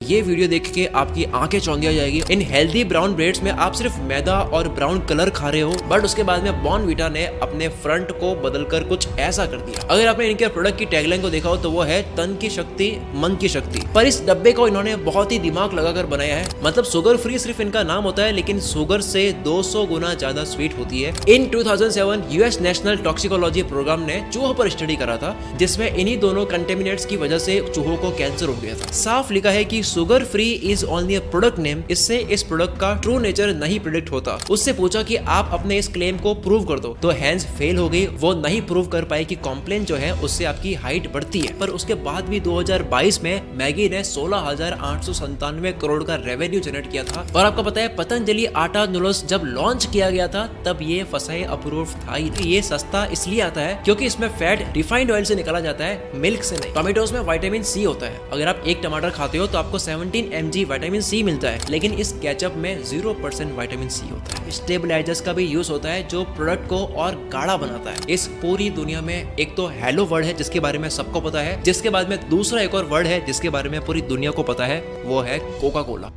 ये वीडियो देख के आपकी आंखें चौंधिया जाएगी। इन हेल्दी ब्राउन ब्रेड्स में आप सिर्फ मैदा और ब्राउन कलर खा रहे हो, बट उसके बाद में बॉर्नवीटा ने अपने फ्रंट को बदलकर कुछ ऐसा कर दिया। अगर आपने इनके प्रोडक्ट की टैगलाइन को देखा हो तो वो है तन की शक्ति मन की शक्ति। पर इस डब्बे को इन्होंने बहुत ही दिमाग लगाकर बनाया है। मतलब शुगर फ्री सिर्फ इनका नाम होता है, लेकिन शुगर से 200 गुना ज्यादा स्वीट होती है। इन 2007 यूएस नेशनल टॉक्सिकोलॉजी प्रोग्राम ने चूहों पर स्टडी करा था, जिसमें इन्हीं दोनों कंटेमिनेट्स की वजह से चूहों को कैंसर हो गया था। साफ लिखा है कि sugar free is only a product name. इससे इस प्रोडक्ट का ट्रू नेचर नहीं प्रिडिक्ट होता। उससे पूछा कि आप अपने इस क्लेम को प्रूव कर दो, तो हैंस फेल हो गई। वो नहीं प्रूव कर पाई कि कॉम्प्लेन जो है उससे आपकी हाइट बढ़ती है। पर उसके बाद भी 2022 में मैगी ने 16,897 करोड़ का रेवेन्यू जनरेट किया था। और आपको पता है पतंजलि आटा नूडल्स जब लॉन्च किया गया था तब ये फसाई अप्रूव था ही। ये सस्ता इसलिए आता है क्योंकि इसमें फैट रिफाइंड ऑयल से निकाला जाता है, मिल्क से नहीं। टोमेटोज में विटामिन सी होता है। अगर आप एक टमाटर खाते हो तो आपको 17 mg विटामिन सी मिलता है, लेकिन इस केचप में 0% विटामिन सी होता है। स्टेबलाइजर्स का भी यूज होता है जो प्रोडक्ट को और गाढ़ा बनाता है। इस पूरी दुनिया में एक तो हेलो वर्ड है जिसके बारे में सबको पता है, जिसके बाद में दूसरा एक और वर्ड है जिसके बारे में पूरी दुनिया को पता है, वो है कोका कोला।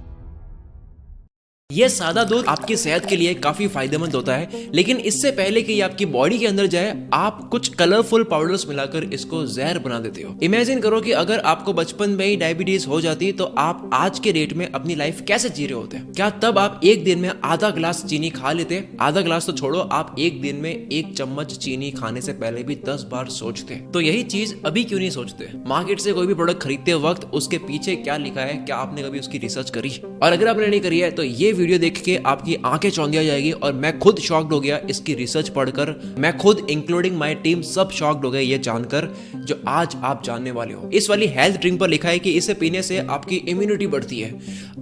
ये सादा दूध आपकी सेहत के लिए काफी फायदेमंद होता है, लेकिन इससे पहले कि आपकी बॉडी के अंदर जाए आप कुछ कलरफुल पाउडर्स मिलाकर इसको जहर बना देते हो। इमेजिन करो कि अगर आपको बचपन में ही डायबिटीज हो जाती तो आप आज के डेट में अपनी लाइफ कैसे जी रहे होते? क्या तब आप एक दिन में आधा ग्लास चीनी खा लेते? आधा ग्लास तो छोड़ो, आप एक दिन में 1 चम्मच चीनी खाने से पहले भी 10 बार सोचते। तो यही चीज अभी क्यों नहीं सोचते? मार्केट से कोई भी प्रोडक्ट खरीदते वक्त उसके पीछे क्या लिखा है, क्या आपने कभी उसकी रिसर्च करी? और अगर आपने नहीं करी है तो ये वीडियो देख के आपकी आंखें चौंधिया जाएगी। और मैं खुद शॉक्ड हो गया इसकी रिसर्च पढ़कर। मैं खुद इंक्लूडिंग माय टीम सब शॉक्ड हो गए ये जानकर, जो आज आप जानने वाले हो। इस वाली हेल्थ ड्रिंक पर लिखा है कि इसे पीने से आपकी इम्यूनिटी बढ़ती है।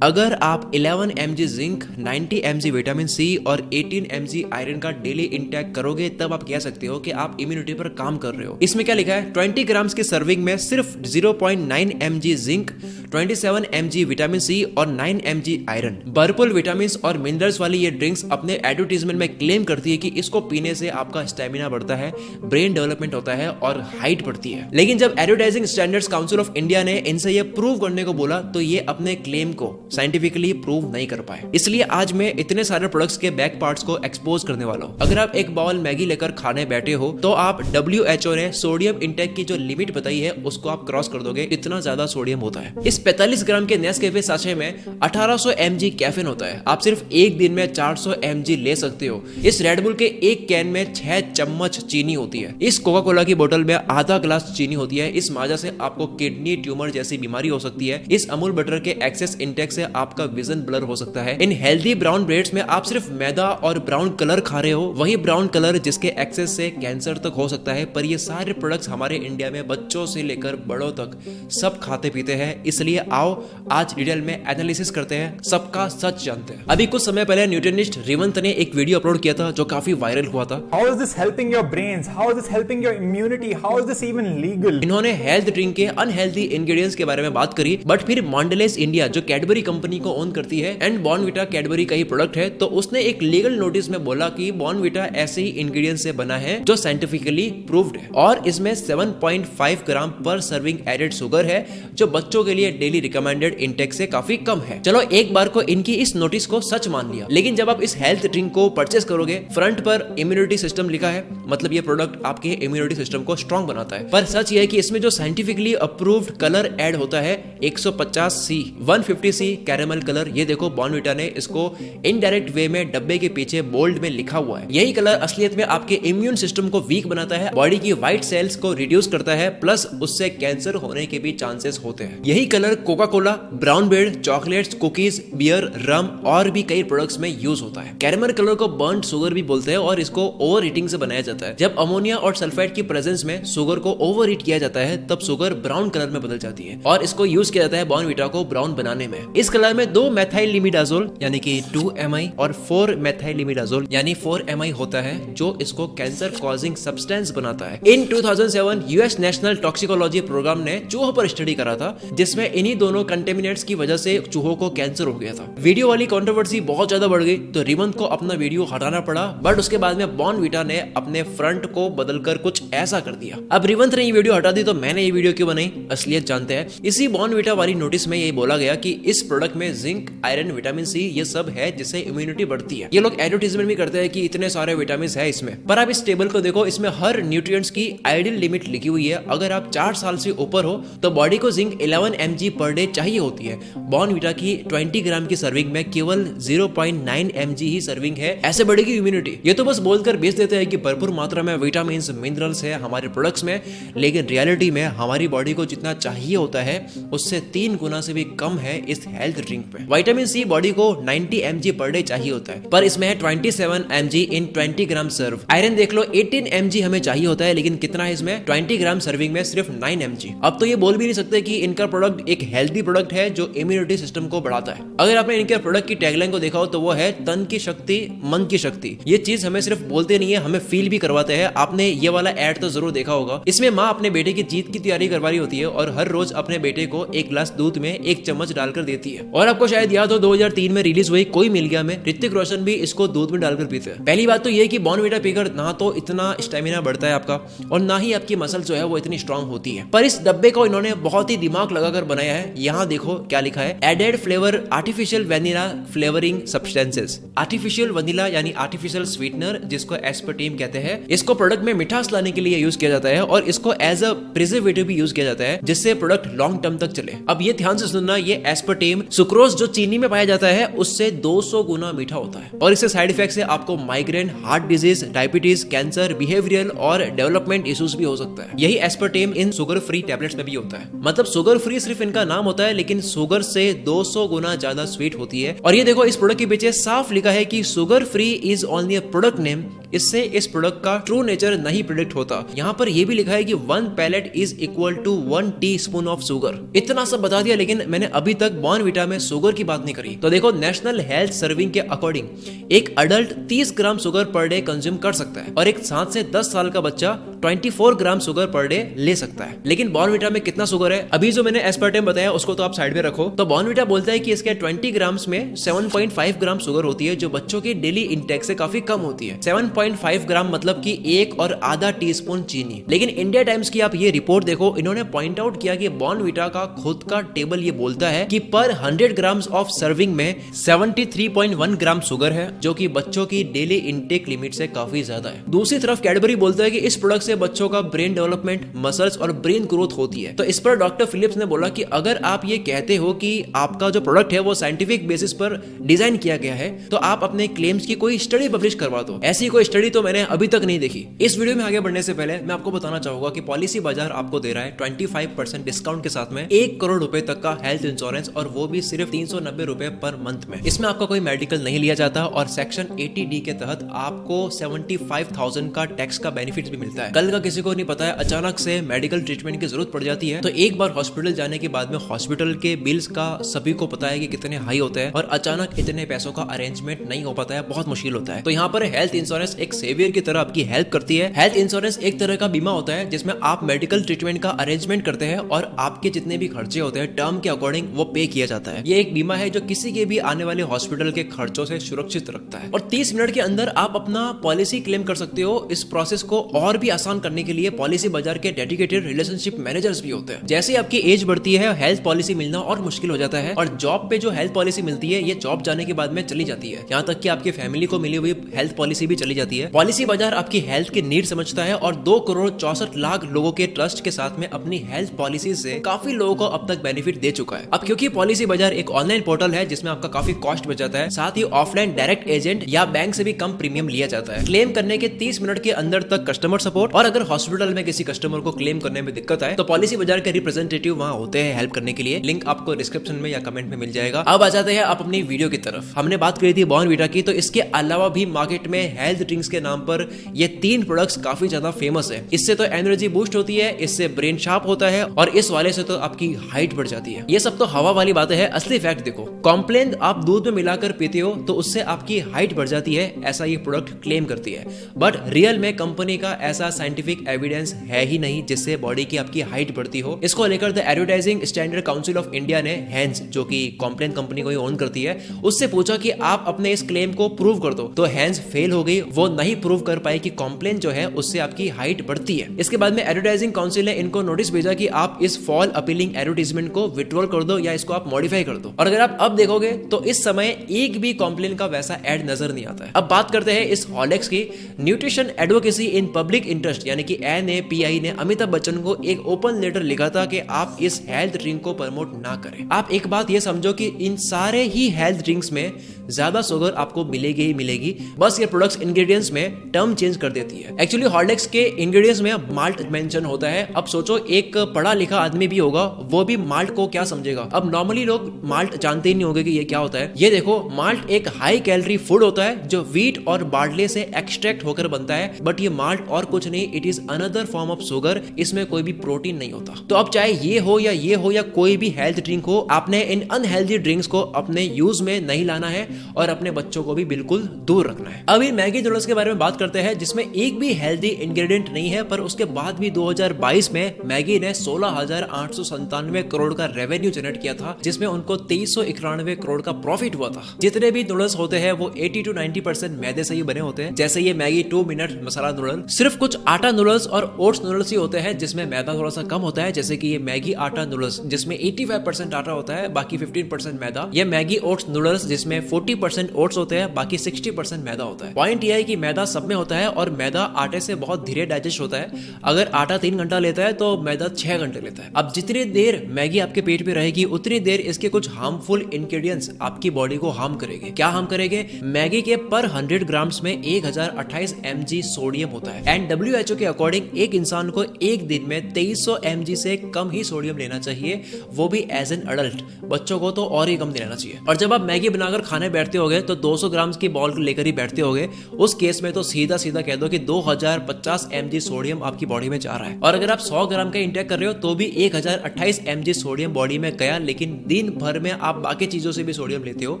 अगर आप 11 mg zinc, 90 mg vitamin C और 18 mg आयरन का डेली इंटेक करोगे तब आप कह सकते हो कि आप इम्यूनिटी पर काम कर रहे हो। इसमें क्या लिखा है? 20 ग्राम्स की सर्विंग में सिर्फ 0.9 mg zinc, 27 mg vitamin C और 9 mg आयरन। भरपूर विटामिन और मिनरल्स वाली ये ड्रिंक्स अपने एडवर्टाइजमेंट में क्लेम करती है कि इसको पीने से आपका स्टेमिना बढ़ता है, ब्रेन डेवलपमेंट होता है और हाइट बढ़ती है। लेकिन जब advertising standards council of India ने इनसे ये प्रूव करने को बोला तो ये अपने क्लेम को साइंटिफिकली प्रूव नहीं कर पाए। इसलिए आज मैं इतने सारे प्रोडक्ट्स के बैक पार्ट्स को एक्सपोज करने वाला हूं। अगर आप एक बाउल मैगी लेकर खाने बैठे हो तो आप WHO ने सोडियम इंटेक की जो लिमिट बताई है उसको आप क्रॉस कर दोगे। इतना ज्यादा सोडियम होता है। इस 45 ग्राम के नेस्कैफे साशे में 1800 mg कैफीन होता है। आप सिर्फ एक दिन में 400 mg ले सकते हो। इस रेडबुल के एक कैन में 6 चम्मच चीनी होती है। इस कोका कोला की बोतल में आधा ग्लास चीनी होती है। इस माजा से आपको किडनी ट्यूमर जैसी बीमारी हो सकती है। इस अमूल बटर के एक्सेस इंटेक से आपका विजन ब्लर हो सकता है। इन हेल्दी ब्राउन ब्रेड्स में आप सिर्फ मैदा और ब्राउन कलर खा रहे हो, वही ब्राउन कलर जिसके एक्सेस से कैंसर तक हो सकता है। पर ये सारे प्रोडक्ट्स हमारे इंडिया में बच्चों से लेकर बड़ों तक सब खाते पीते हैं। इसलिए आओ आज डिटेल में एनालिसिस करते हैं, सबका सच जानते हैं। अभी कुछ समय पहले न्यूट्रिनिस्ट रिवंत ने एक वीडियो अपलोड किया था जो काफी वायरल हुआ था। How is this helping your brains? How is this helping your immunity? How is this even legal? इन्होंने हेल्थ ड्रिंक के अनहेल्दी इंग्रेडिएंट्स के बारे में बात करी, बट फिर मॉन्डेलेस इंडिया जो कैडबरी कंपनी को ओन करती है एंड बॉर्नवीटा कैडबरी का ही प्रोडक्ट है, तो उसने एक लीगल नोटिस में बोला कि बॉर्नवीटा ऐसे ही इंग्रेडिएंट्स से बना है जो साइंटिफिकली प्रूव्ड है और इसमें 7.5 ग्राम पर सर्विंग एडेड शुगर है, जो बच्चों के लिए डेली रिकमेंडेड इंटेक से काफी कम है। चलो एक बार को इनकी इस नोटिस को सच मान लिया, लेकिन जब आप इस हेल्थ ड्रिंक को परचेस करोगे फ्रंट पर इम्यूनिटी सिस्टम लिखा है, मतलब ये प्रोडक्ट आपके इम्यूनिटी सिस्टम को स्ट्रांग बनाता है। पर सच ये है कि इसमें जो साइंटिफिकली अप्रूव्ड कलर ऐड होता है 150C 150C कैरेमल कलर। ये देखो बॉर्नवीटा ने इसको इनडायरेक्ट वे में डब्बे के पीछे बोल्ड में लिखा हुआ है। यही कलर असलियत में आपके इम्यून सिस्टम को वीक बनाता है, बॉडी की व्हाइट सेल्स को रिड्यूस करता है, प्लस उससे कैंसर होने के भी चांसेस होते हैं। यही colour Coca Cola, brown bread, chocolates, cookies, beer, rum और भी कई प्रोडक्ट्स में यूज होता है। कैरेमल कलर को बर्न्ड शुगर भी बोलते हैं और इसको ओवर हीटिंग से बनाया जाता है। जब अमोनिया और सल्फाइड की प्रेजेंस में शुगर को ओवर हीट किया जाता है तब शुगर ब्राउन कलर में बदल जाती है और इसको यूज किया जाता है बॉर्नवीटा को ब्राउन बनाने में। इस कलर में 2 मेथाइलिमिडाजोल यानी कि 2MI और 4 मेथाइलिमिडाजोल यानी 4MI होता है, जो इसको कैंसर कॉजिंग सब्सटेंस बनाता है। इन 2007 यूएस नेशनल टॉक्सिकोलॉजी प्रोग्राम ने चूहों पर स्टडी करा था, जिसमें इन्हीं दोनों कंटेमिनेट्स की वजह से चूहों को कैंसर हो गया था। वीडियो वाली कंट्रोवर्सी बहुत ज्यादा बढ़ गई तो रिवंत को अपना वीडियो हटाना पड़ा, बट उसके बाद में बॉर्नवीटा ने अपने फ्रंट को बदलकर कुछ ऐसा कर दिया। अब रिवंत ने ये वीडियो हटा दी तो मैंने ये वीडियो क्यों बनाई, असलियत जानते हैं। इसी बॉर्नवीटा वाली नोटिस में ये बोला गया कि इस प्रोडक्ट में जिंक, आयरन, विटामिन सी ये सब है जिससे इम्यूनिटी बढ़ती है। ये लोग एडवर्टाइजमेंट भी करते हैं कि इतने सारे विटामिन है इसमें, पर आप इस टेबल को देखो, इसमें हर न्यूट्रिएंट्स की आइडियल लिमिट लिखी हुई है। अगर आप 4 साल से ऊपर हो तो बॉडी को जिंक 11 mg पर डे चाहिए होती है। बॉर्नवीटा की 20 ग्राम की सर्विंग में केवल 0.9 mg ही सर्विंग है, ऐसे बढ़ेगी इम्यूनिटी। ये तो बस बोलकर बेच देते हैं कि भरपूर मात्रा में विटामिन मिनरल्स है हमारे प्रोडक्ट्स में, लेकिन रियलिटी में हमारी बॉडी को जितना चाहिए होता है उससे 3 गुना से भी कम है इस हेल्थ ड्रिंक पे। विटामिन सी बॉडी को 90 mg पर डे चाहिए होता है, पर इसमें है 27 mg इन 20 ग्राम सर्व। आयरन देख लो 18 mg हमें चाहिए होता है, लेकिन कितना है इसमें, 20 ग्राम सर्विंग में सिर्फ 9 mg। अब तो ये बोल भी नहीं सकते कि इनका प्रोडक्ट एक हेल्दी प्रोडक्ट है जो इम्यूनिटी सिस्टम को बढ़ाता है। अगर आपने इनके प्रोडक्ट की टैगलाइन को देखा हो तो वो है तन की शक्ति, मन की शक्ति। ये चीज हमें सिर्फ बोलते नहीं है, हमें फील भी करवाते हैं। आपने ये वाला एड तो जरूर देखा होगा। इसमें माँ अपने बेटे की जीत की तैयारी करवा रही होती है और हर रोज अपने बेटे को एक गिलास दूध में 1 चम्मच डालकर देती है। और आपको शायद याद हो 2003 में रिलीज हुई कोई मिल गया में ऋतिक रोशन भी इसको दूध में डालकर पीते हैं। पहली बात तो ये कि बॉर्नवीटा पीकर ना तो इतना स्टेमिना बढ़ता है आपका और ना ही आपकी मसल जो है वो इतनी स्ट्रांग होती है, पर इस डब्बे को इन्होंने बहुत ही दिमाग लगाकर बनाया है। यहाँ देखो क्या लिखा है, added flavour artificial vanilla flavouring substances. Artificial vanilla यानी आर्टिफिशियल स्वीटनर जिसको एस्पर्टेम कहते हैं, इसको प्रोडक्ट में मिठास लाने के लिए यूज किया जाता है और इसको एज अ प्रिजर्वेटिव भी यूज किया जाता है जिससे प्रोडक्ट लॉन्ग टर्म तक चले। अब ये ध्यान से सुनना, ये एस्पर्टेम सुक्रोज जो चीनी में पाया जाता है उससे 200 गुना मीठा होता है और इससे साइड इफेक्ट से आपको migraine, heart disease, diabetes, cancer, behavioural और डेवलपमेंट इश्यूज भी हो सकता है। यही एस्पर्टेम इन शुगर फ्री टैबलेट्स में भी होता है। मतलब शुगर फ्री सिर्फ इनका नाम होता है, लेकिन शुगर से 200 गुना ज्यादा स्वीट होती है। और ये देखो इस प्रोडक्ट के पीछे साफ लिखा है कि sugar free is only a product name. इससे इस प्रोडक्ट का ट्रू नेचर नहीं प्रिडिक्ट होता। यहाँ पर यह भी लिखा है कि 1 pellet is equal to 1 teaspoon of sugar. इतना सब बता दिया, लेकिन मैंने अभी तक बॉर्नवीटा में शुगर की बात नहीं करी। तो देखो नेशनल हेल्थ सर्विंग के अकॉर्डिंग एक adult 30 gram sugar per day consume कर सकता है और एक 7 से 10 साल का बच्चा 24 ग्राम शुगर पर डे ले सकता है। लेकिन बॉर्नवीटा में कितना शुगर है, अभी जो मैंने एस्पर्टेम बताया उसको तो आप साइड में रखो। तो बॉर्नवीटा बोलता है कि इसके 20 ग्राम्स में 7.5 ग्राम शुगर होती है जो बच्चों के डेली इंटेक से काफी कम होती है। 7.5 ग्राम मतलब कि 1.5 टीस्पून चीनी। लेकिन इंडिया टाइम्स की आप ये रिपोर्ट देखो, इन्होंने पॉइंट आउट किया कि बॉर्नवीटा का खुद का टेबल ये बोलता है कि पर 100 ग्राम्स ऑफ सर्विंग में 73.1 ग्राम शुगर है जो कि बच्चों की डेली इंटेक लिमिट से काफी ज्यादा है। दूसरी तरफ कैडबरी बोलता है कि इस प्रोडक्ट से बच्चों का ब्रेन डेवलपमेंट, मसल्स और ब्रेन ग्रोथ होती है। तो इस पर डॉक्टर फिलिप्स ने बोला कि अगर आप ये कहते हो कि आपका जो प्रोडक्ट है वो साइंटिफिक बेसिस पर डिजाइन किया गया है तो आप अपने क्लेम्स की कोई स्टडी पब्लिश करवा दो। ऐसी कोई स्टडी तो मैंने अभी तक नहीं देखी। इस वीडियो में आगे बढ़ने से पहले मैं आपको बताना चाहूंगा कि पॉलिसी बाजार आपको दे रहा है 25% डिस्काउंट के साथ में 1 करोड़ रुपए तक का हेल्थ इंश्योरेंस, और वो भी सिर्फ 390 रुपए पर मंथ में। इसमें आपका कोई मेडिकल नहीं लिया जाता और सेक्शन 80D के तहत आपको 75,000 का टैक्स का बेनिफिट भी मिलता है। कल का किसी को नहीं पता है, अचानक से मेडिकल ट्रीटमेंट की जरूरत पड़ जाती है तो एक बार हॉस्पिटल जाने के बाद में हॉस्पिटल के बिल्स का सभी को पता है कि कितने हाई होते हैं और अचानक इतने पैसों का अरेंजमेंट नहीं हो पाता है, बहुत मुश्किल होता है। तो यहाँ पर हेल्थ इंश्योरेंस एक सेवियर की तरह आपकी हेल्प करती है। हेल्थ इंश्योरेंस एक तरह का बीमा होता है जिसमें आप मेडिकल ट्रीटमेंट का अरेंजमेंट करते हैं और आपके जितने भी खर्चे होते हैं टर्म के अकॉर्डिंग वो पे किया जाता है। ये एक बीमा है जो किसी के भी आने वाले हॉस्पिटल के खर्चों से सुरक्षित रखता है और 30 मिनट के अंदर आप अपना पॉलिसी क्लेम कर सकते हो। इस प्रोसेस को और भी आसान करने के लिए पॉलिसी बाजार के डेडिकेटेड रिलेशनशिप मैनेजर्स भी होते हैं। जैसे आपकी एज बढ़ती है हेल्थ पॉलिसी मिलना और मुश्किल हो जाता है और जॉब पे जो हेल्थ पॉलिसी मिलती है ये जॉब जाने के बाद में चली जाती है। यहाँ तक कि आपकी फैमिली को मिली हुई हेल्थ पॉलिसी भी चली जाती है। पॉलिसी बाजार आपकी हेल्थ की नीड समझता है और 2 करोड़ 64 लाख लोगों के ट्रस्ट के साथ में अपनी हेल्थ पॉलिसी से काफी लोगों को अब तक बेनिफिट दे चुका है। अब क्योंकि पॉलिसी बाजार एक ऑनलाइन पोर्टल है जिसमें आपका काफी कॉस्ट बच जाता है, साथ ही ऑफलाइन डायरेक्ट एजेंट या बैंक से भी कम प्रीमियम लिया जाता है। क्लेम करने के 30 मिनट के अंदर तक कस्टमर सपोर्ट, और अगर हॉस्पिटल में किसी कस्टमर को क्लेम करने में दिक्कत आए तो पॉलिसी बाजार के रिप्रेजेंटेटिव वहां होते हैं हेल्प करने के लिए। लिंक आपको डिस्क्रिप्शन में या कमेंट में मिल जाएगा। अब आ जाते हैं आप अपनी वीडियो की तरफ। हमने बात करी थी बॉर्नवीटा की, तो इसके अलावा भी मार्केट में हेल्थ ड्रिंक्स के नाम पर ये 3 प्रोडक्ट्स काफी ज्यादा फेमस है। इससे तो एनर्जी बूस्ट होती है, इससे ब्रेन शार्प होता है और इस वाले से तो आपकी हाइट बढ़ जाती है। ये सब तो हवा वाली बातें हैं, असली फैक्ट देखो। कॉम्प्लेन आप दूध में मिलाकर पीते हो तो उससे आपकी हाइट बढ़ जाती है, ऐसा ये प्रोडक्ट क्लेम करती है। बट रियल में कंपनी का ऐसा साइंटिफिक एविडेंस है ही नहीं जिससे बॉडी की आपकी हाइट बढ़ती हो। इसको लेकर the advertising standard council of India ने हैंस, जो कि कॉम्प्लेन कंपनी को ही ओन करती है, उससे पूछा कि आप अपने इस क्लेम को प्रूव कर दो। तो हैंस फेल हो गई, वो नहीं प्रूव कर पाई कि कॉम्प्लेन जो है उससे आपकी हाइट बढ़ती है। इसके बाद में एडवर्टाइजिंग काउंसिल ने इनको नोटिस भेजा कि आप इस फॉल अपीलिंग एडवर्टाइजमेंट को विड्रॉल कर दो या इसको आप मॉडिफाई कर दो। और अगर आप अब देखोगे तो इस समय एक भी कॉम्प्लेन का वैसा एड नजर नहीं आता है। अब बात करते हैं इस हॉर्लिक्स की। Nutrition advocacy in public interest यानी कि NAPI ने अमिताभ बच्चन को एक ओपन लेटर लिखा था कि आप इस हेल्थ ड्रिंक को प्रमोट ना करें। आप एक बात ये समझो कि इन सारे ही हेल्थ ड्रिंक्स में ज्यादा शुगर आपको मिलेगी ही मिलेगी, बस ये प्रोडक्ट्स इंग्रेडिएंट्स में टर्म चेंज कर देती है। एक्चुअली हॉर्लिक्स के इंग्रेडिएंट्स में माल्ट मेंशन होता है। अब सोचो एक पढ़ा लिखा आदमी भी होगा, वो भी माल्ट को क्या समझेगा। अब नॉर्मली लोग माल्ट जानते ही नहीं होंगे कि ये क्या होता है। ये देखो, माल्ट एक हाई कैलोरी फूड होता है जो व्हीट और बार्ले से एक्सट्रैक्ट होकर बनता है, बट ये माल्ट और कुछ नहीं, it is another form of sugar. इसमें कोई भी प्रोटीन नहीं होता। तो अब चाहे ये हो या कोई भी हेल्थ ड्रिंक हो, आपने इन अनहेल्दी ड्रिंक्स को अपने यूज में नहीं लाना है और अपने बच्चों को भी बिल्कुल दूर रखना है। अभी मैगी नूडल्स के बारे में बात करते हैं, जिसमें एक भी हेल्दी इंग्रेडिएंट नहीं है, पर उसके बाद भी 2022 में मैगी ने 16,897 करोड़ का रेवेन्यू जनरेट किया था, जिसमें उनको 2391 करोड़ का प्रॉफिट हुआ था। जितने भी नूडल्स होते हैं वो 80 to 90% मैदे से ही बने होते हैं, जैसे ये मैगी 2 मिनट मसाला नूडल। सिर्फ कुछ आटा नूडल्स और ओट्स नूडल्स ही होते हैं जिसमें मैदा थोड़ा सा कम होता है, जैसे कि ये मैगी आटा नूडल्स जिसमें 85% आटा होता है, बाकी 15% मैदा। ये मैगी ओट्स नूडल्स जिसमें 40% ओट्स होते हैं, बाकी 60% मैदा होता है। पॉइंट ये है कि मैदा सब में होता है और मैदा आटे से बहुत धीरे डाइजेस्ट होता है। अगर आटा 3 घंटा लेता है तो मैदा 6 घंटे लेता है। अब जितनी देर मैगी आपके पेट में रहेगी उतनी देर इसके कुछ हार्मफुल इंग्रेडिएंट्स आपकी बॉडी को हार्म करेंगे। क्या हार्म करेंगे? मैगी के पर 100 ग्राम्स में 1028 mg सोडियम होता है एंड WHO के अकॉर्डिंग एक इंसान को एक दिन में 2300 mg से कम ही सोडियम लेना चाहिए, वो भी एज एन अडल्ट। बच्चों को तो और ही कम लेना चाहिए। और जब आप मैगी बनाकर खाने बैठते होगे तो 200 ग्राम की बॉल लेकर ही बैठते होगे, उस केस में तो सीधा सीधा कह दो कि 2050 mg सोडियम आपकी बॉडी में जा रहा है। और अगर आप 100 ग्राम का इंटेक कर रहे हो तो भी 1028 mg सोडियम बॉडी में गया, लेकिन दिन भर में आप बाकी चीजों से भी सोडियम लेते हो,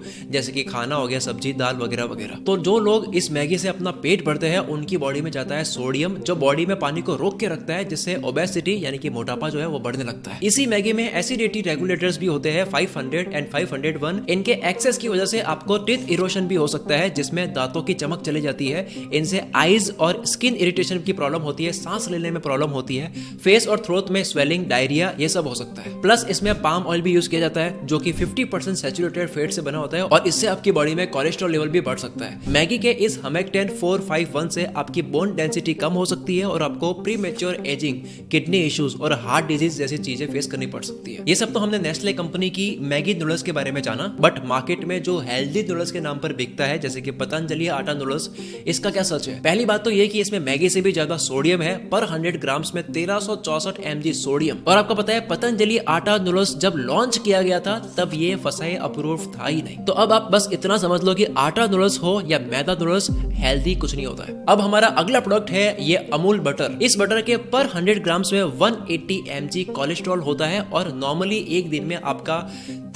जैसे कि खाना हो गया, सब्जी दाल वगैरह वगैरह। तो जो लोग इस मैगी से अपना पेट भरते हैं उनकी बॉडी में जाता है सोडियम, जो बॉडी में पानी को रोक के रखता है, जिससे ओबेसिटी यानी कि मोटापा जो है वो बढ़ने लगता है। इसी मैगी में एसिडिटी रेगुलेटर्स भी होते हैं 500 एंड 501। इनके एक्सेस की वजह से आपको टीथ इरोशन भी हो सकता है, जिसमें दांतों की चमक चली जाती है। इनसे आईज और स्किन इरिटेशन की प्रॉब्लम होती है, सांस लेने में प्रॉब्लम होती है, फेस और थ्रोट में स्वेलिंग, डायरिया, ये सब हो सकता है। प्लस इसमें पाम ऑयल भी यूज किया जाता है जो कि 50% सैचुरेटेड फैट से बना होता है और इससे आपकी बॉडी में कोलेस्ट्रॉल लेवल भी बढ़ सकता है। मैगी के इस हमेक्टेन 451 से आपकी बोन डेंसिटी कम हो सकती है और आपको प्रीमेच्योर एजिंग, किडनी इश्यूज और हार्ट डिजीज जैसी चीजें फेस करनी पड़ सकती है। ये सब तो हमने नेस्ले कंपनी की मैगी नूडल्स के बारे में जाना, बट मार्केट में जो हेल्दी नूडल्स के नाम पर बिकता है, जैसे कि पतंजलि आटा नूडल्स, इसका क्या सच है? पहली बात तो ये कि इसमें मैगी से भी ज्यादा सोडियम है, पर 100 ग्राम्स में 1364 mg सोडियम। और आपको पता है पतंजलि आटा नूडल्स जब लॉन्च किया गया था तब ये फसाए अप्रूव था ही नहीं। तो अब आप बस इतना समझ लो कि आटा नूडल्स हो या मैदा नूडल्स, हेल्दी कुछ नहीं होता है। अब हमारा अगला प्रोडक्ट है ये अमूल बटर। इस बटर के पर 100 ग्राम्स में 180 mg कोलेस्ट्रॉल होता है और नॉर्मली एक दिन में आपका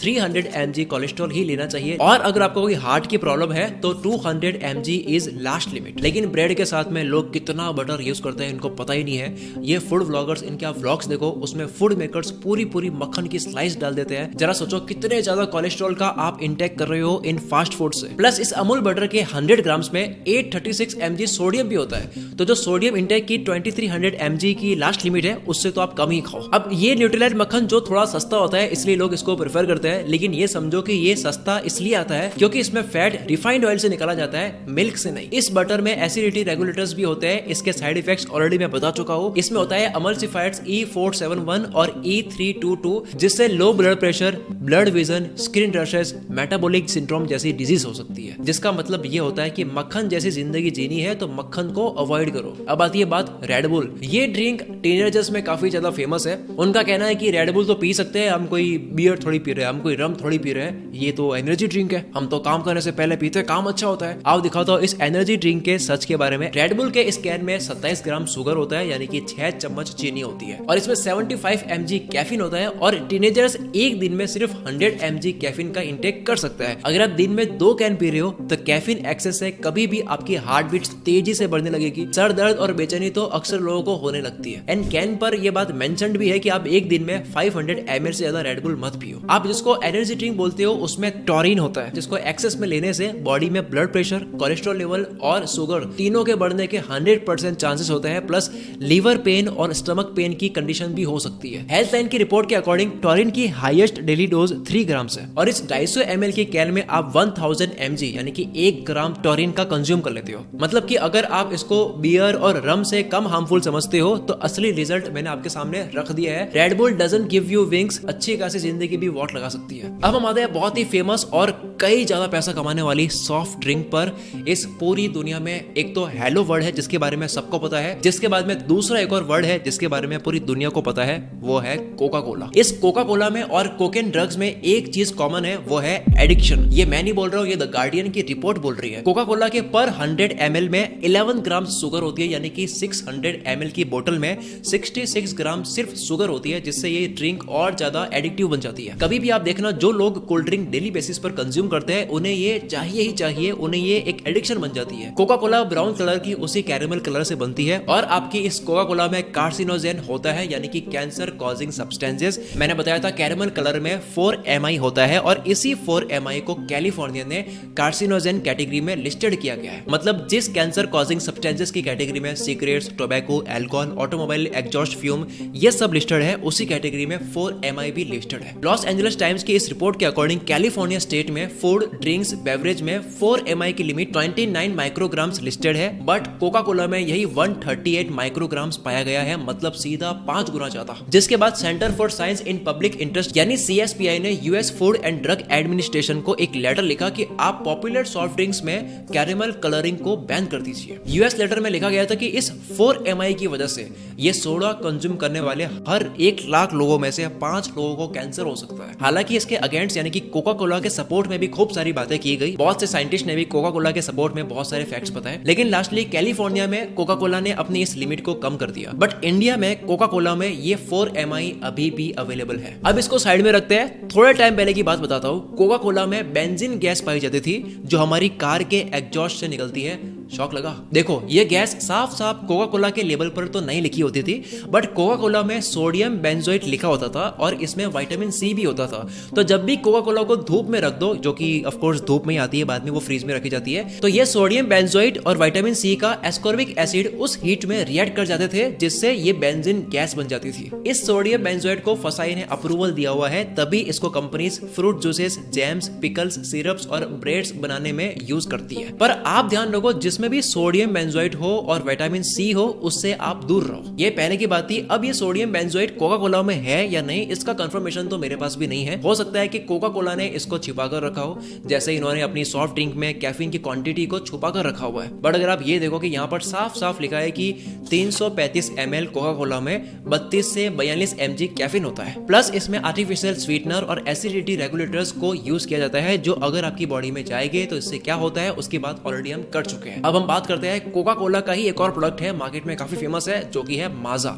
300 mg कोलेस्ट्रॉल ही लेना चाहिए। और अगर आपको कोई हार्ट की प्रॉब्लम है तो 200 mg इज लास्ट लिमिट। लेकिन ब्रेड के साथ में लोग कितना बटर यूज करते हैं इनको पता ही नहीं है। ये फूड व्लॉगर्स, इनके आप व्लॉग्स देखो, उसमें फूड मेकर्स पूरी पूरी मक्खन की स्लाइस डाल देते हैं। जरा सोचो कितने ज्यादा कोलेस्ट्रॉल का आप इंटेक कर रहे हो इन फास्ट फूड से। प्लस इस अमूल बटर के 100 ग्राम्स में 836 mg सोडियम भी होता है। तो जो सोडियम इंटेक की 2300 mg की लास्ट लिमिट है, उससे तो आप कम ही खाओ। अब ये न्यूट्रीलाइट मक्खन जो थोड़ा सस्ता होता है इसलिए लोग इसको प्रेफर करते हैं, लेकिन ये समझो कि ये सस्ता इसलिए आता है क्योंकि इसमें फैट रिफाइंड ऑयल से निकाला जाता है, मिल्क से नहीं। इस बटर में एसिडिटी रेगुलेटर्स भी होते हैं। इसके साइड इफेक्ट्स ऑलरेडी मैं बता चुका हूँ। इसमें होता है अमल्सिफाइड्स E471 और E322, जिससे low blood pressure, blood vision, skin rashes, metabolic syndrome जैसी डिजीज हो सकती है। जिसका मतलब ये होता है कि मक्खन जैसी जिंदगी जीनी है तो मक्खन को अवॉइड करो। अब आती है बात रेड बुल। ये ड्रिंक टीनेजर्स में काफी ज्यादा फेमस है। उनका कहना है कि रेड बुल तो पी सकते हैं, हम कोई बियर थोड़ी पी रहे हैं, हम कोई रम थोड़ी पी रहे हैं, ये तो एनर्जी ड्रिंक है, हम तो काम करने से पहले पीते हैं, काम अच्छा होता है। आओ दिखाता हूं इस एनर्जी ड्रिंक के सच के बारे में। रेड बुल के इस कैन में 27 ग्राम शुगर होता है, यानी कि 6 चम्मच चीनी होती है, और इसमें 75 mg कैफीन होता है, और टीनेजर्स एक दिन में सिर्फ 100 mg कैफीन का इंटेक कर सकता है। अगर आप दिन में 2 कैन पी रहे हो तो कैफीन एक्सेस से कभी भी आपकी हार्ट बीट तेजी से बढ़ने लगेगी, सर दर्द और बेचैनी तो अक्सर लोगों को होने लगती है। एंड कैन पर यह बात मेंशन्ड भी है कि आप एक दिन में 500 ml से ज्यादा रेड बुल मत पियो। आप जिसको एनर्जी ड्रिंक बोलते हो उसमें टॉरिन होता है, जिसको एक्सेस में लेने से बॉडी में ब्लड प्रेशर, कोलेस्ट्रॉल लेवल और शुगर तीनों के बढ़ने के 100% चांसेस होते हैं, प्लस लीवर पेन और स्टमक पेन की कंडीशन भी हो सकती है। हेल्थ लाइन की रिपोर्ट के अकॉर्डिंग टॉरिन की हाईएस्ट डेली डोज 3 ग्राम है, और इस 250 ml की कैन में आप 1000 mg यानी कि 1 ग्राम टॉरिन का कंज्यूम कर लेते हो। मतलब कि अगर आप इसको बियर और रम से कम हार्मफुल समझते हो तो असली रिजल्ट मैंने आपके सामने रख दिया है। Red bull doesn't give you wings, अच्छी खासी जिंदगी भी वॉट लगा सकती है। अब हम आते हैं बहुत ही फेमस और कई ज्यादा पैसा कमाने वाली सॉफ्ट ड्रिंक पर। इस पूरी दुनिया में एक तो हेलो वर्ड है जिसके बारे में सबको पता है, जिसके बाद में दूसरा एक और वर्ड है जिसके बारे में पूरी दुनिया को पता है, वो है कोका कोला। इस कोका कोला में और कोकेन ड्रग्स में एक चीज कॉमन है, वो है एडिक्शन। ये मैं नहीं बोल रहा हूँ, ये द गार्डियन की रिपोर्ट बोल रही है। कोका कोला के पर 100 ml में 11 ग्राम शुगर होती है, यानी कि 600 ml की बोतल में 66 ग्राम सिर्फ शुगर होती है, जिससे ये ड्रिंक और ज्यादा एडिक्टिव बन जाती है। कभी भी आप देखना, जो लोग कोल्ड ड्रिंक डेली बेसिस पर कंज्यूम करते हैं उन्हें ये चाहिए ही चाहिए, उन्हें ये एक एडिक्शन बन जाती है। कोका कोला ब्राउन कलर की उसी कैरेमल कलर से बनती है, और आपकी इस कोका कोला में कार्सिनोजेन होता है, यानी कि कैंसर कॉजिंग सब्सटेंसेस। मैंने बताया था कैरेमल कलर में 4mi होता है, और इसी 4mi को कैलिफोर्निया ने कार्सिनोजेन कैटेगरी में लिस्टेड किया गया है। मतलब जिस कैंसर कॉजिंग सब्सटेंसेस की कैटेगरी में cigarettes, tobacco, alcohol, automobile exhaust fume ये सब लिस्टेड है, उसी कैटेगरी में 4mi भी लिस्टेड है। लॉस एंजलिस टाइम्स की इस रिपोर्ट के अकॉर्डिंग कैलिफोर्निया स्टेट में फूड, ड्रिंक्स, बेवरेज में 4mi की लिमिट 29 माइक्रोग्राम्स लिस्टेड है, बट कोका कोला में यही 138 माइक्रोग्राम्स पाया गया है, मतलब सीधा 5 गुना ज्यादा। जिसके बाद centre for science in public interest यानी CSPI ने US food and drug administration को एक लेटर लिखा कि आप पॉपुलर सॉफ्ट ड्रिंक्स में कैरेमल कलरिंग को बैन कर दीजिए। यूएस लेटर में लिखा गया था कि इस 4mi की वजह से ये सोडा कंज्यूम करने वाले हर 1 लाख लोगों में से 5 लोगों को कैंसर हो सकता है। हालांकि इसके अगेंस्ट यानी कि कोका कोला के सपोर्ट में भी खूब सारी बातें की गई, बहुत से साइंटिस्ट ने भी कोका कोला के सपोर्ट में बहुत सारे फैक्ट्स बताए, लेकिन लास्टली कैलिफोर्निया में कोका कोला ने अपनी इस लिमिट को कम कर दिया। बट इंडिया में कोका कोला में ये 4mi अभी भी अवेलेबल है। अब इसको साइड में रखते हैं, थोड़े टाइम पहले की बात बताता हूँ। कोका कोला में बेंजीन गैस पाई जाती थी जो हमारी कार के एग्जॉस्ट से निकलती है। शौक लगा? देखो ये गैस साफ साफ कोका कोला के लेबल पर तो नहीं लिखी होती थी, बट कोका कोला में सोडियम बेंजोएट लिखा होता था और इसमें विटामिन सी भी होता था। तो जब भी कोका कोला को धूप में रख दो, जो कि ऑफ कोर्स धूप में ही आती है, बाद में वो फ्रीज में रखी जाती है, तो ये सोडियम बेंजोएट और विटामिन सी का एस्कॉर्बिक एसिड उस हीट में रिएक्ट कर जाते थे, जिससे ये बेंजीन गैस बन जाती थी। इस सोडियम बेंजोएट को फसाई ने अप्रूवल दिया हुआ है, तभी इसको companies fruit juices, jams, pickles, syrups और ब्रेड्स बनाने में यूज करती है। पर आप ध्यान रखो, जिसमें भी सोडियम बेंजोएट हो और विटामिन सी हो उससे आप दूर रहो। ये पहले की बात थी। अब ये सोडियम बेंजोएट कोका कोला में है या नहीं, इसका कंफर्मेशन तो मेरे पास भी नहीं है। हो सकता है कि कोका कोला ने इसको छिपा कर रखा हो, जैसे इन्होंने अपनी सॉफ्ट ड्रिंक में कैफीन की क्वांटिटी को छुपा कर रखा हुआ है। बट अगर आप ये देखो कि यहाँ पर साफ साफ लिखा है कि 335 ml कोका कोला में 32 से 42 mg कैफीन होता है, प्लस इसमें आर्टिफिशियल स्वीटनर और एसिडिटी रेगुलेटर्स को यूज किया जाता है, जो अगर आपकी बॉडी में जाएंगे तो इससे क्या होता है उसकी बात ऑलरेडी हम कर चुके हैं। अब हम बात करते हैं कोका कोला का ही एक और प्रोडक्ट है, मार्केट में काफी फेमस है, जो कि है माजा।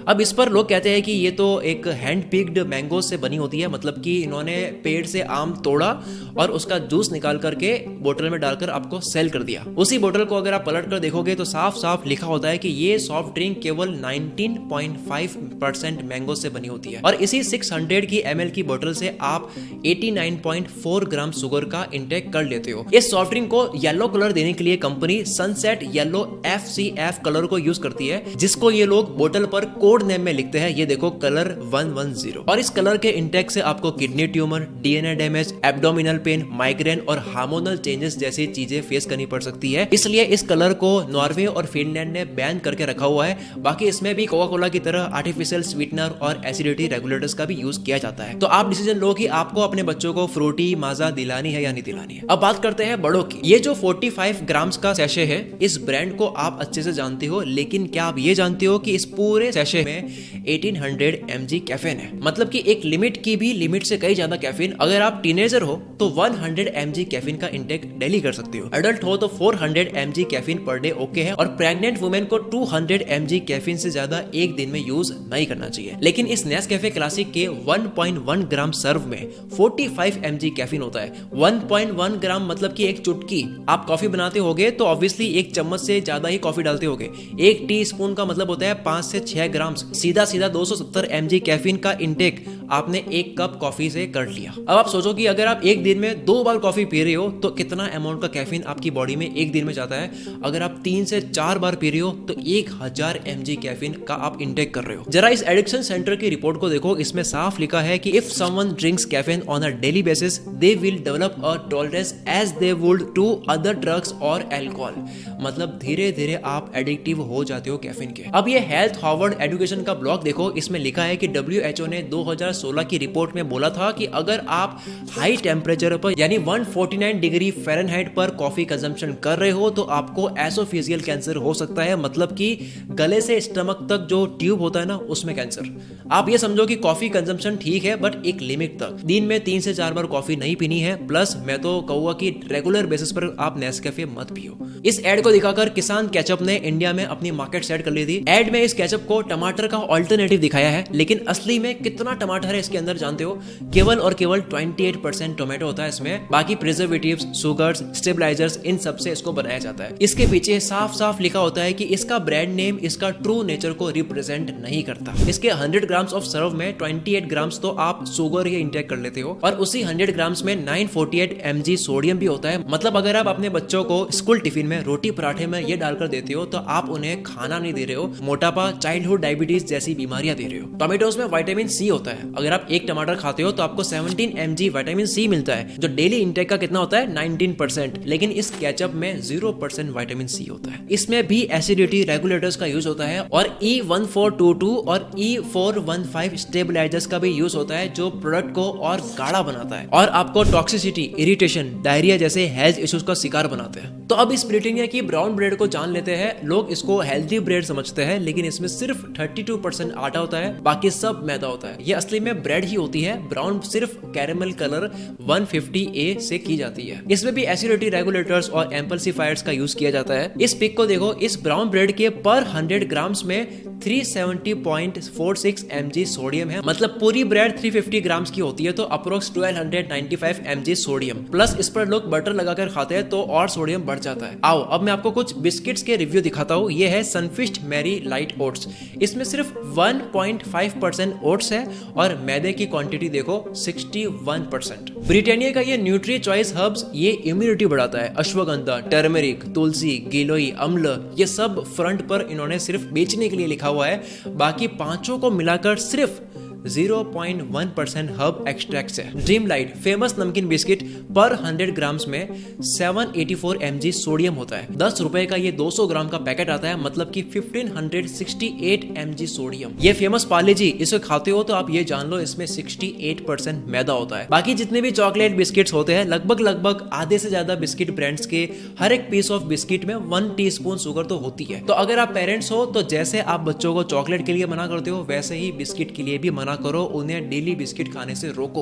अब इस पर लोग कहते हैं कि ये तो एक हैंड पिक्ड मैंगो से बनी होती है, मतलब कि इन्होंने पेड़ से आम तोड़ा और उसका जूस निकाल करके बोतल में डालकर आपको सेल कर दिया। उसी बोतल को अगर आप पलट कर देखोगे तो साफ साफ लिखा होता है कि ये सॉफ्ट ड्रिंक केवल 19.5% मैंगो से बनी होती है, और इसी 600 की ml की बोतल से आप 89.4 ग्राम शुगर का इंटेक कर लेते हो। इस सॉफ्ट ड्रिंक को येलो कलर देने के लिए company sunset yellow FCF colour को यूज करती है, जिसको ये लोग बोतल पर कोड नेम में लिखते हैं, ये देखो कलर 110। और इस कलर के इंटेक से आपको kidney tumour, DNA damage, abdominal pain, migraine और हार्मोनल चेंजेस जैसी चीजें फेस करनी पड़ सकती है। इसलिए इस कलर को नॉर्वे और फिनलैंड ने बैन करके रखा हुआ है। बाकी इसमें भी कोका कोला की तरह आर्टिफिशियल स्वीटनर और एसिडिटी रेगुलेटर्स का भी यूज किया जाता है। तो आप डिसीजन लो कि आपको अपने बच्चों को फ्रूटी माजा दिलानी है या नहीं दिलानी है। अब बात करते हैं बड़ों की। ये जो 45 ग्राम्स का सैशे है, इस ब्रांड को आप अच्छे से जानते हो, लेकिन क्या आप ये जानते हो कि इस पूरे सैशे में 1800 mg कैफीन है। मतलब कि एक लिमिट की भी लिमिट से कई ज्यादा कैफीन। अगर आप टीनेजर हो तो 100 mg कैफीन का इंटेक डेली कर सकते हो। एडल्ट हो तो 400 mg caffeine per day okay है, और प्रेग्नेंट वुमेन को 200 mg कैफीन से ज्यादा एक दिन में यूज नहीं करना चाहिए। लेकिन इस नेस्कैफे क्लासिक के 1.1 ग्राम सर्व में 45 mg कैफीन होता है। 1.1 ग्राम मतलब कि एक चुटकी। आप कॉफी बनाते होगे तो ऑब्वियसली एक चम्मच से ज्यादा ही कॉफी डालते होगे। एक टीस्पून का मतलब होता है 5 से 6 ग्राम। सीधा 270 mg कैफीन का इंटेक आपने एक कप कॉफी से कर लिया। अब आप सोचो कि अगर आप एक दिन में 2 बार कॉफी पी रहे हो तो कितना अमाउंट का कैफीन आपकी बॉडी में एक दिन में जाता है। अगर आप 3 से 4 बार पी रहे हो तो 1000 mg कैफीन का आप इंटेक कर रहे हो। जरा इस एडिक्शन सेंटर की रिपोर्ट को देखो, इसमें साफ लिखा है कि if someone drinks caffeine on a daily basis they will develop a tolerance as they would to other drugs और अल्कोहल। मतलब धीरे धीरे आप एडिक्टिव हो जाते हो कैफीन के। अब ये हेल्थ हार्वर्ड एजुकेशन का ब्लॉग देखो, इसमें लिखा है कि WHO ने 2016 की रिपोर्ट में बोला था कि अगर आप हाई टेम्परेचर पर यानी 149 डिग्री फ़ारेनहाइट पर कॉफी कंजम्पशन कर रहे हो तो आपको एसोफेजियल कैंसर हो सकता है। मतलब कि गले से स्टमक तक जो ट्यूब होता है ना, उसमें कैंसर। आप ये समझो कि कॉफी कंजम्पशन ठीक है बट एक लिमिट तक। दिन में 3 से 4 बार कॉफी नहीं पीनी है। प्लस मैं तो कहूंगा कि रेगुलर बेसिस पर आप नेस्कैफे मत पियो। इस एड को दिखाकर किसान केचप ने इंडिया में अपनी मार्केट सेट कर ली थी। एड में इस केचप को टमाटर का ऑल्टरनेटिव दिखाया है, लेकिन असली में कितना टमाटर है इसके अंदर जानते हो? केवल और केवल 28% टोमेटो होता है इसमें। बाकी प्रिजर्वेटिव्स, शुगर्स, स्टेबलाइजर्स, इन सब से इसको बनाया जाता है। इसके पीछे साफ साफ लिखा होता है कि इसका ब्रांड नेम इसका ट्रू नेचर को रिप्रेजेंट नहीं करता। इसके 100 ग्राम्स ऑफ सर्व में 28 ग्राम्स तो आप शुगर ही इंटेक कर लेते हो, और उसी 100 ग्राम्स में 948 mg सोडियम भी होता है। मतलब अगर आप अपने बच्चों को स्कूल टिफिन में रोटी पराठे में ये डालकर देते हो तो आप उन्हें खाना नहीं दे रहे हो, मोटापा, चाइल्डहुड डायबिटीज जैसी बीमारियां दे रहे हो। टोमेटोज में विटामिन सी होता है। अगर आप एक टमाटर खाते हो तो आपको 17 mg विटामिन सी मिलता है, जो डेली इंटेक का कितना होता है 19%। लेकिन इस केचप में 0% विटामिन सी होता है। इसमें भी एसिडिटी रेगुलेटर्स का यूज होता है, और E1422 और E415 स्टेबलाइजर्स का भी यूज होता है, जो प्रोडक्ट को और गाढ़ा बनाता है और आपको टॉक्सिसिटी, इरिटेशन, डायरिया जैसे हेल्थ इश्यूज का शिकार बनाते हैं। तो अब इस ब्रिटानिया की ब्राउन ब्रेड को जान लेते हैं। लोग इसको हेल्दी ब्रेड समझते हैं, लेकिन इसमें सिर्फ 32% आटा होता है, बाकी सब मैदा होता है। ये असली में ब्रेड ही होती है। ब्राउन सिर्फ कैरेमल कलर 150A से की जाती है। इसमें भी एसिडिटी रेगुलेटर्स और एम्पल्सिफायर्स का यूज किया जाता है। इस पिक को देखो, इस ब्राउन ब्रेड के पर 100 ग्राम्स में 370.46 mg सोडियम है। मतलब पूरी ब्रेड 350 ग्राम्स की होती है तो अप्रोक्स 1295 mg सोडियम। प्लस इस पर लोग बटर लगाकर खाते हैं तो और सोडियम बढ़ जाता है। आओ अब मैं आपको कुछ बिस्किट्स के रिव्यू दिखाता हूँ। ये है सनफिस्ट मैरी लाइट ओट्स। इसमें सिर्फ 1.5% ओट्स है और मैदे की क्वांटिटी देखो 61%। ब्रिटानिया का ये न्यूट्री चॉइस हर्ब्स ये इम्यूनिटी बढ़ाता है। अश्वगंधा, टर्मरिक, तुलसी, गिलोई, अम्ल, ये सब फ्रंट पर इन्होंने सिर्फ बेचने के लिए लिखा हुआ है। बाकी पांचों को मिलाकर सिर्फ 0.1% हर्ब एक्सट्रैक्ट्स है। ड्रीम लाइट फेमस नमकीन बिस्किट पर 100 ग्राम्स में 784 mg सोडियम होता है। 10 रुपए का ये 200 ग्राम का पैकेट आता है, मतलब कि 1568 mg सोडियम। ये फेमस पार्ले जी, इसे खाते हो तो आप ये जान लो इसमें 68% मैदा होता है। बाकी जितने भी चॉकलेट बिस्किट्स होते हैं, लगभग आधे से ज्यादा बिस्किट ब्रांड्स के हर एक पीस ऑफ बिस्किट में 1 टीस्पून शुगर तो होती है। तो अगर आप पेरेंट्स हो तो जैसे आप बच्चों को चॉकलेट के लिए मना करते हो, वैसे ही बिस्किट के लिए भी मना करो, उन्हें डेली बिस्किट खाने से रोको।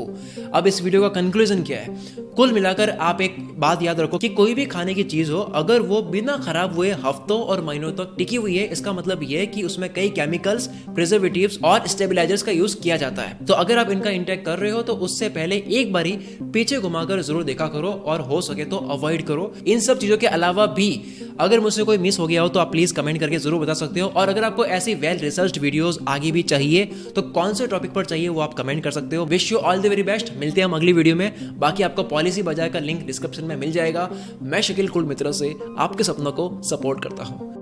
अब इस वीडियो का कंक्लूजन क्या है? कुल मिलाकर आप एक बात याद रखो कि कोई भी खाने की चीज हो, अगर वो बिना खराब हुए हफ्तों और महीनों तक टिकी हुई है, इसका मतलब यह है कि उसमें कई केमिकल्स, प्रिजर्वेटिव्स और स्टेबलाइजर्स का यूज किया जाता है। तो अगर आप इनका इंटेक कर रहे हो तो उससे पहले एक बारी पीछे घुमाकर जरूर देखा करो, और हो सके तो अवॉइड करो। इन सब चीजों के अलावा भी अगर मुझसे कोई मिस हो गया हो तो आप प्लीज कमेंट करके जरूर बता सकते हो। और अगर आपको ऐसी वेल रिसर्च्ड वीडियोस आगे भी चाहिए तो कौन से टॉपिक पर चाहिए वो आप कमेंट कर सकते हो। Wish you all the very best. मिलते हैं हम अगली वीडियो में। बाकी आपको पॉलिसी बाजार का लिंक डिस्क्रिप्शन में मिल जाएगा। मैं शकील कुल मित्र से आपके सपनों को सपोर्ट करता हूँ।